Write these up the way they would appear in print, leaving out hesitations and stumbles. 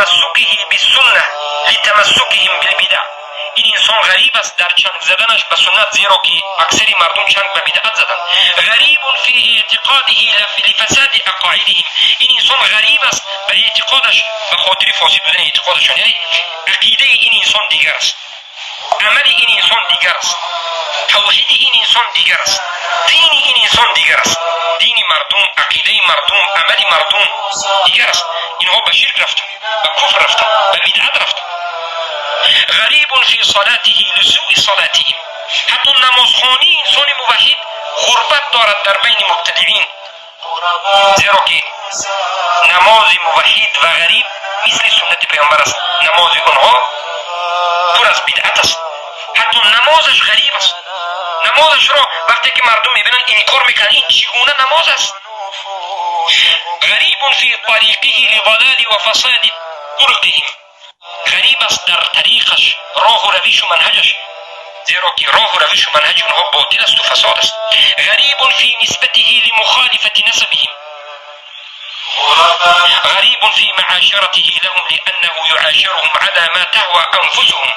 تمسکه بالسنه لتمسکهم بالبدع. این انسان غریب است در چنگ زدنش به سنت، زیرا که اکثر مردم چنگ به بدعت زدن. غریب فی اعتقاده لفساد عقائدهم. این انسان غریب است بر اعتقادش به خاطر فاسد بودن اعتقادشان، یعنی عقیده این انسان دیگر است، عمل این انسان دیگر است، توحید این انسان دیگر است، دین این انسان دیگر است. دین مردم، عقیده مردم، عمل مردم دیگر است. اینها به شرک رفتن، به کفر رفتن، به بدعت رفتن. غریب فی صلاته لسوء صلاتهم. حتی نمازخوانی انسان موحد غربت دارد در بین مبتدعین، زیرا که نماز موحد و غریب مثل سنت پیامبر است. نماز آنها پر از بدعت است، حتی نمازش غریب است. نمازش را وقتی که مردم میبینن انکار میکنن، این چگونه نماز است؟ غریب فی طریقه لضلال و فساد طرقهم. غریب است در طریقش، راه و روش و منهجش، زیرا که راه و روش و منهج اونها باطل است و فساد است. غریب فی نسبته لمخالفة نسبهم. غریب فی معاشرته لهم لأنه يعاشرهم على ما تهوى أنفسهم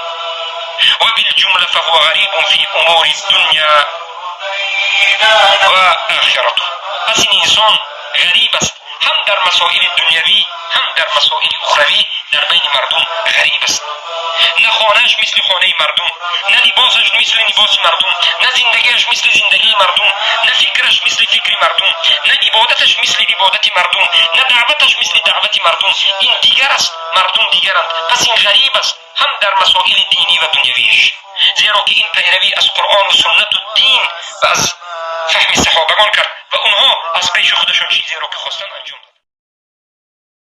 وبالجملة فهو غریب فی امور الدنیا و آخرته. پس این انسان غریب است هم در مسائل دنیوی هم در مسائل اخروی، در بین مردم غریب است. نه خانهش مثل خانه مردم، نه لباسش مثل لباس مردم، نه زندگیش مثل زندگی مردم، نه فکرش مثل فکر مردم، نه عبادتش مثل عبادت مردم، نه دعوتش مثل دعوت مردم. این دیگر است، مردم دیگرند. پس این غریب است هم در مسائل دینی و دنیویش، زیرا که این پیروی از قرآن و سنت و دین و از فهم صحابگان کرد و اونها از پیش خودشان چیزی را که خواستن انجام داد.